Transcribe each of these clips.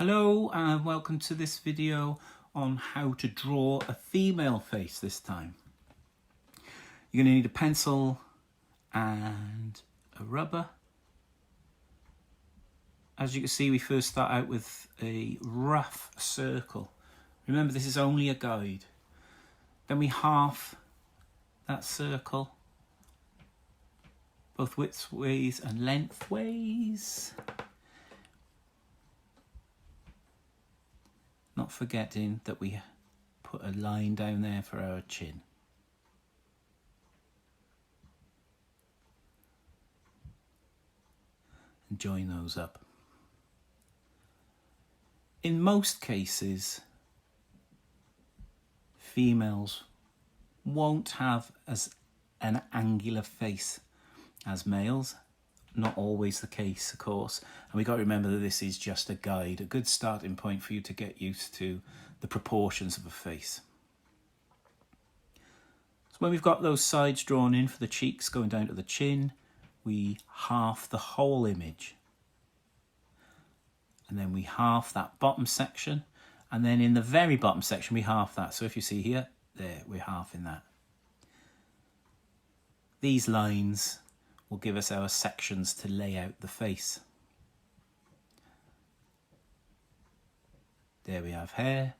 Hello and welcome to this video on how to draw a female face this time. You're going to need a pencil and a rubber. As you can see, we first start out with a rough circle. Remember, this is only a guide. Then we half that circle, both widthways and lengthways. Not forgetting that we put a line down there for our chin. And join those up. In most cases, females won't have as an angular face as males. Not always the case, of course, and we've got to remember that this is just a guide, a good starting point for you to get used to the proportions of a face. So when we've got those sides drawn in for the cheeks going down to the chin, we half the whole image, and then we half that bottom section, and then in the very bottom section we half that. So if you see here, there, we're halving that. These lines will give us our sections to lay out the face. There we have hair,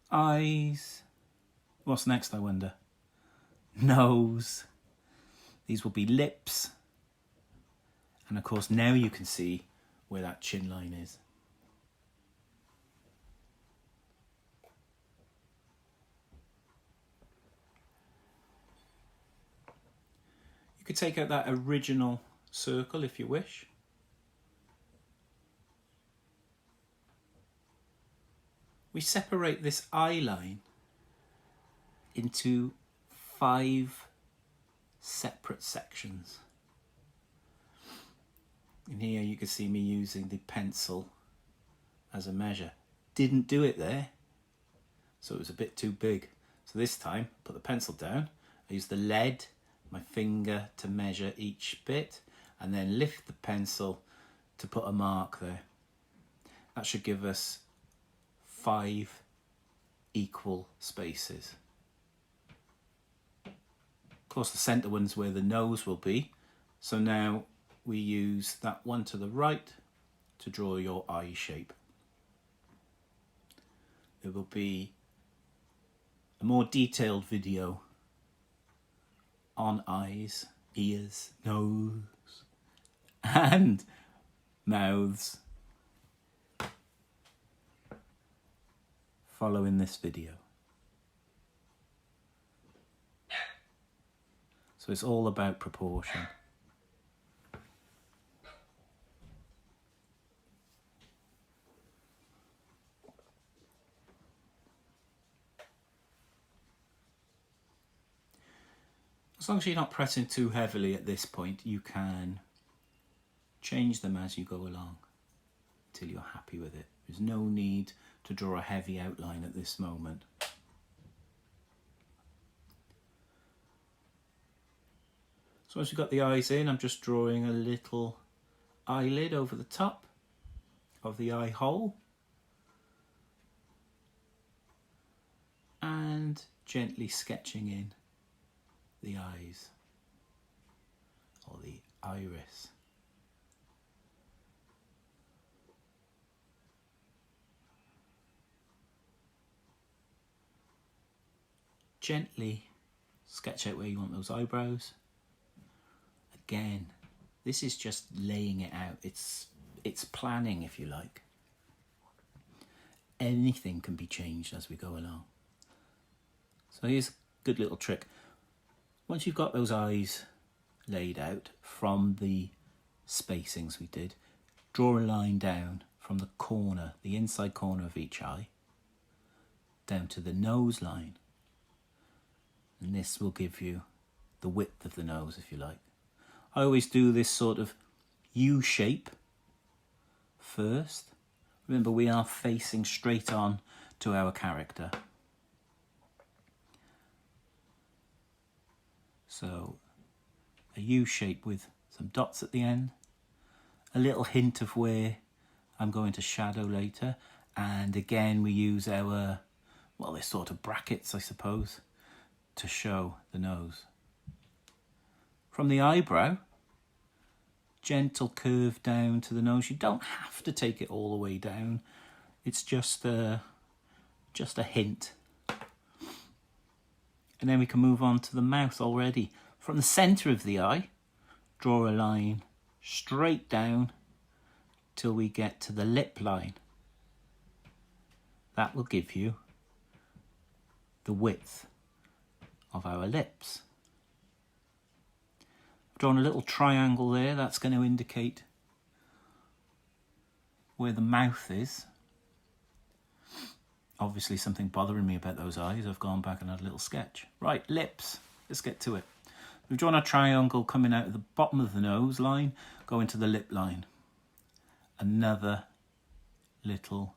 eyes, what's next I wonder? Nose, these will be lips, and of course now you can see where that chin line is. You could take out that original circle if you wish. We separate this eye line into 5 separate sections. In here you can see me using the pencil as a measure. Didn't do it there, so it was a bit too big. So this time, put the pencil down, I use the lead, my finger to measure each bit, and then lift the pencil to put a mark there. That should give us 5 equal spaces. Of course, the centre one's where the nose will be, so now we use that one to the right to draw your eye shape. There will be a more detailed video on eyes, ears, nose and mouths following this video. So it's all about proportion. As long as you're not pressing too heavily at this point, you can change them as you go along until you're happy with it. There's no need to draw a heavy outline at this moment. So once you've got the eyes in, I'm just drawing a little eyelid over the top of the eye hole and gently sketching in the eyes or the iris. Gently sketch out where you want those eyebrows. Again, this is just laying it out. It's planning, if you like. Anything can be changed as we go along. So here's a good little trick. Once you've got those eyes laid out from the spacings we did, draw a line down from the corner, the inside corner of each eye, down to the nose line. And this will give you the width of the nose, if you like. I always do this sort of U shape first. Remember, we are facing straight on to our character. So a U shape with some dots at the end, a little hint of where I'm going to shadow later, and again we use our, well, they're sort of brackets I suppose, to show the nose. From the eyebrow, gentle curve down to the nose. You don't have to take it all the way down, it's just a hint. And then we can move on to the mouth already. From the centre of the eye, draw a line straight down till we get to the lip line. That will give you the width of our lips. I've drawn a little triangle there, that's going to indicate where the mouth is. Obviously something bothering me about those eyes, I've gone back and had a little sketch. Right, lips, let's get to it. We've drawn a triangle coming out of the bottom of the nose line, going to the lip line. Another little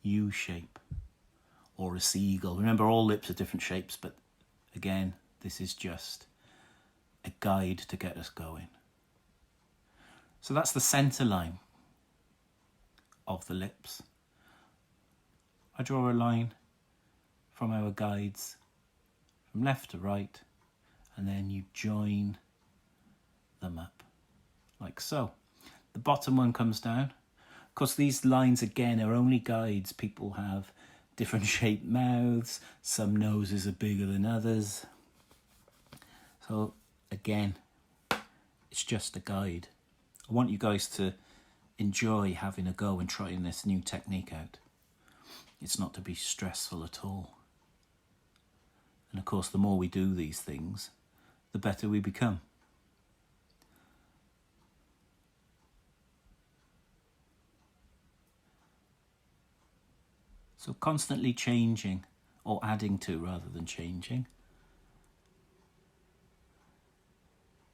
U shape, or a seagull. Remember, all lips are different shapes, but again, this is just a guide to get us going. So that's the centre line of the lips. I draw a line from our guides from left to right, and then you join them up like so. The bottom one comes down. Of course, these lines again are only guides. People have different shaped mouths, some noses are bigger than others. So again, it's just a guide. I want you guys to enjoy having a go and trying this new technique out. It's not to be stressful at all. And of course, the more we do these things, the better we become. So constantly changing, or adding to rather than changing.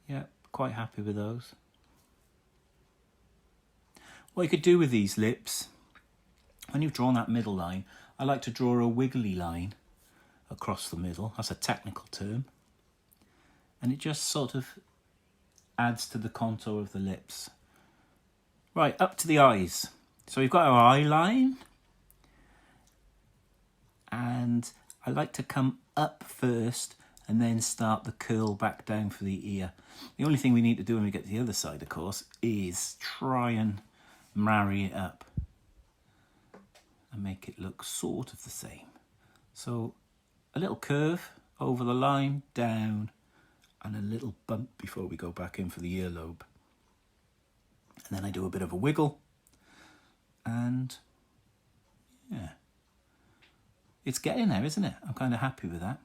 Yeah, quite happy with those. What you could do with these lips, when you've drawn that middle line, I like to draw a wiggly line across the middle. That's a technical term. And it just sort of adds to the contour of the lips. Right, up to the eyes. So we've got our eye line. And I like to come up first and then start the curl back down for the ear. The only thing we need to do when we get to the other side, of course, is try and marry it up and make it look sort of the same. So a little curve over the line, down, and a little bump before we go back in for the earlobe. And then I do a bit of a wiggle, and yeah, it's getting there, isn't it? I'm kind of happy with that.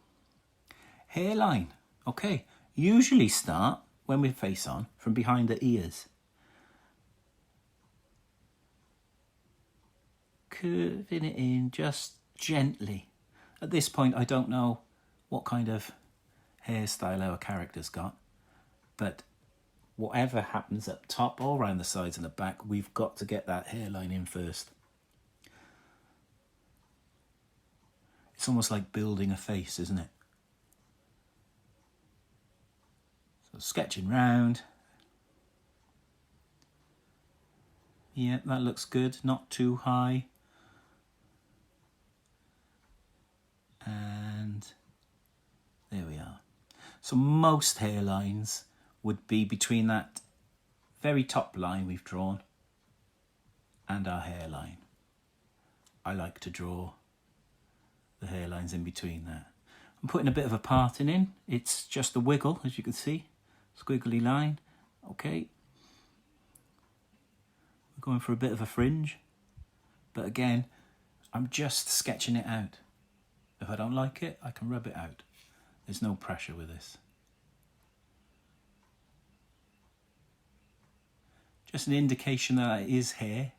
Hairline, okay, usually start when we face on from behind the ears. Curving it in just gently. At this point, I don't know what kind of hairstyle our character's got, but whatever happens up top or around the sides and the back, we've got to get that hairline in first. It's almost like building a face, isn't it? So sketching round. Yeah, that looks good, not too high. And there we are. So most hairlines would be between that very top line we've drawn and our hairline. I like to draw the hairlines in between that. I'm putting a bit of a parting in. It's just a wiggle, as you can see. Squiggly line. Okay. We're going for a bit of a fringe. But again, I'm just sketching it out. If I don't like it, I can rub it out. There's no pressure with this. Just an indication that it is hair.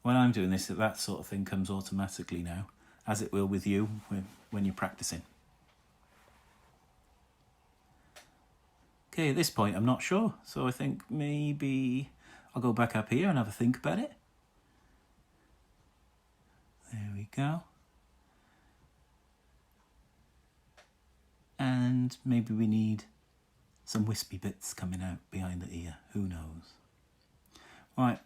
When I'm doing this, that sort of thing comes automatically now, as it will with you when you're practicing. Okay, at this point, I'm not sure. So I think maybe I'll go back up here and have a think about it. There we go. And maybe we need some wispy bits coming out behind the ear. Who knows? Right,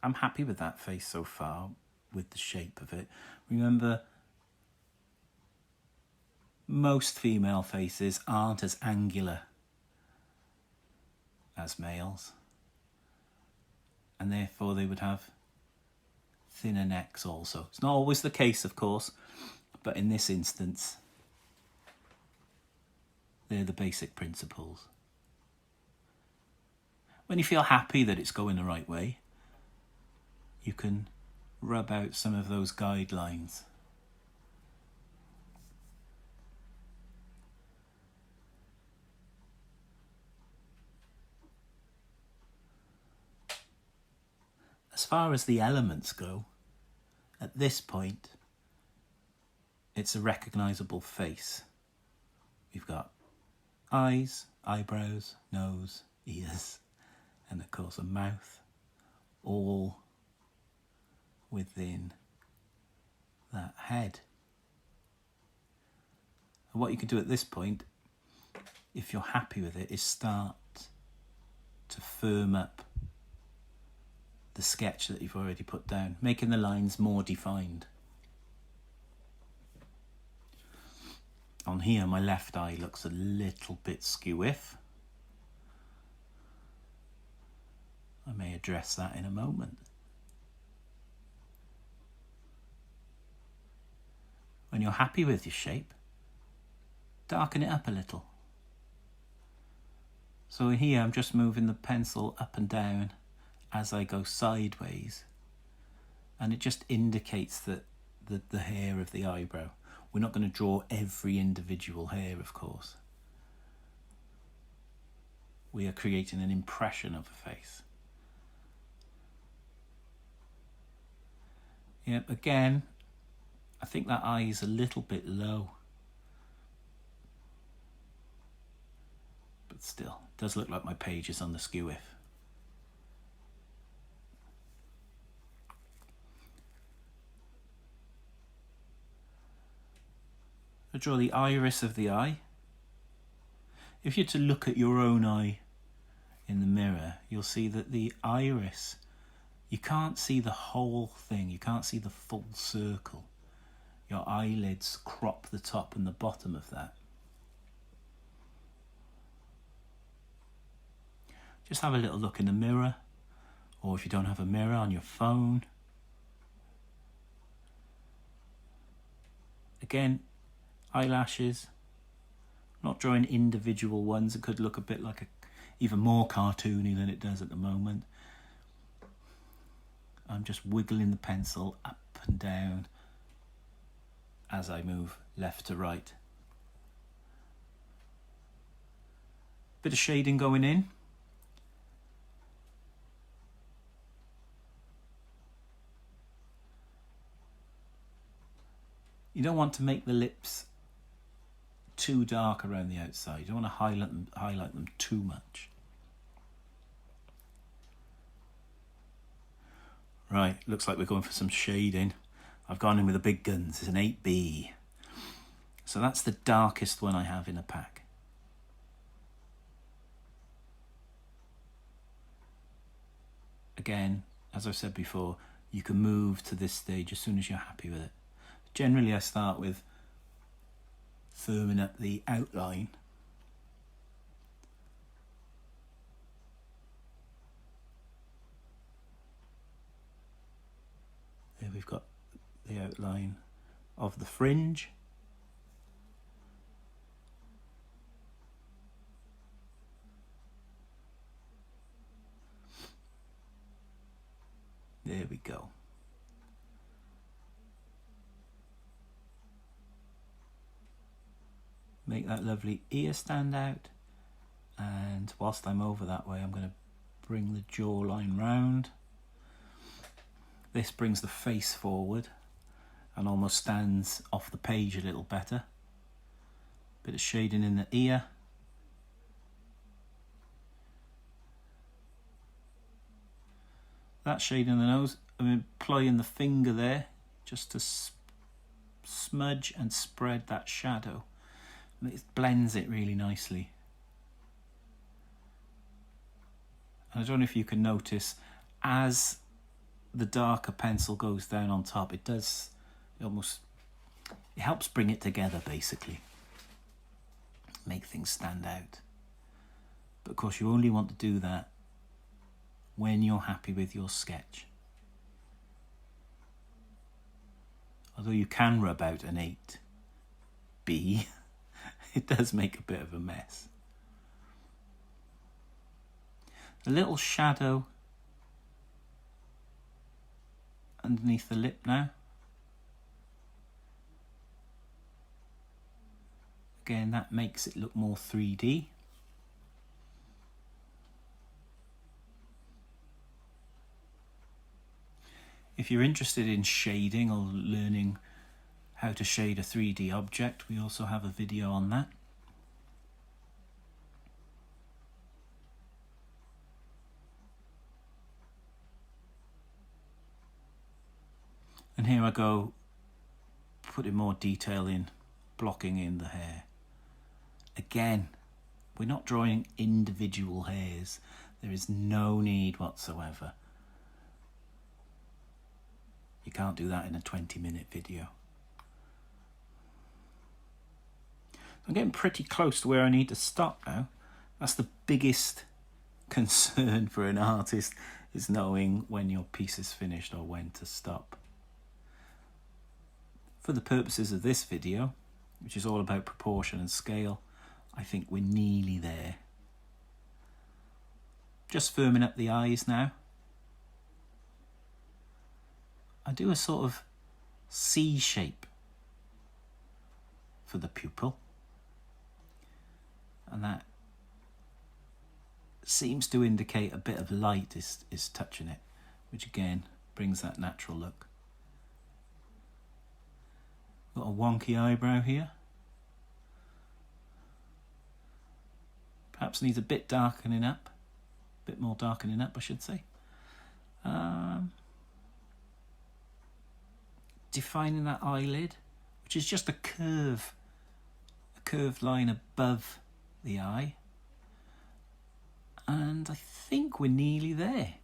I'm happy with that face so far, with the shape of it. Remember, most female faces aren't as angular as males, and therefore they would have thinner necks also. It's not always the case, of course, but in this instance, they're the basic principles. When you feel happy that it's going the right way, you can rub out some of those guidelines. As far as the elements go, at this point, it's a recognisable face. We've got eyes, eyebrows, nose, ears, and of course a mouth, all within that head. And what you can do at this point, if you're happy with it, is start to firm up the sketch that you've already put down, making the lines more defined. On here, my left eye looks a little bit skew-if. I may address that in a moment. When you're happy with your shape, darken it up a little. So here I'm just moving the pencil up and down as I go sideways, and it just indicates that the hair of the eyebrow. We're not going to draw every individual hair, of course. We are creating an impression of a face. Yep, again, I think that eye is a little bit low. But still, it does look like my page is on the skew-if. I draw the iris of the eye. If you're to look at your own eye in the mirror, you'll see that the iris, you can't see the whole thing, you can't see the full circle. Your eyelids crop the top and the bottom of that. Just have a little look in the mirror, or if you don't have a mirror, on your phone. Again, eyelashes, not drawing individual ones. It could look a bit like even more cartoony than it does at the moment. I'm just wiggling the pencil up and down as I move left to right. Bit of shading going in. You don't want to make the lips too dark around the outside. You don't want to highlight them too much. Right, looks like we're going for some shading. I've gone in with the big guns. It's an 8B. So that's the darkest one I have in a pack. Again, as I've said before, you can move to this stage as soon as you're happy with it. Generally, I start with firming up the outline. There we've got the outline of the fringe. There we go. Make that lovely ear stand out, and whilst I'm over that way, I'm going to bring the jawline round. This brings the face forward and almost stands off the page a little better. Bit of shading in the ear. That shade in the nose, I'm employing the finger there just to smudge and spread that shadow. It blends it really nicely. And I don't know if you can notice, as the darker pencil goes down on top, it helps bring it together, basically. Make things stand out. But of course, you only want to do that when you're happy with your sketch. Although you can rub out an 8B, it does make a bit of a mess. A little shadow underneath the lip now. Again, that makes it look more 3D. If you're interested in shading or learning how to shade a 3D object, we also have a video on that. And here I go, putting more detail in, blocking in the hair. Again, we're not drawing individual hairs. There is no need whatsoever. You can't do that in a 20-minute video. I'm getting pretty close to where I need to stop now. That's the biggest concern for an artist, is knowing when your piece is finished or when to stop. For the purposes of this video, which is all about proportion and scale, I think we're nearly there. Just firming up the eyes now. I do a sort of C shape for the pupil, and that seems to indicate a bit of light is touching it, which again brings that natural look. Got a wonky eyebrow here. Perhaps needs a bit darkening up. A bit more darkening up, I should say. Defining that eyelid, which is just a curved line above the eye. And I think we're nearly there.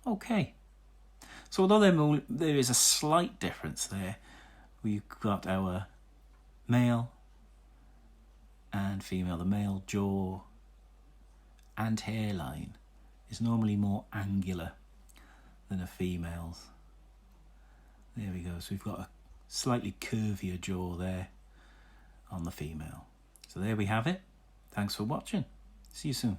Okay. So although there is a slight difference there, we've got our male and female. The male jaw and hairline is normally more angular than a female's. There we go. So we've got a slightly curvier jaw there on the female. So there we have it. Thanks for watching. See you soon.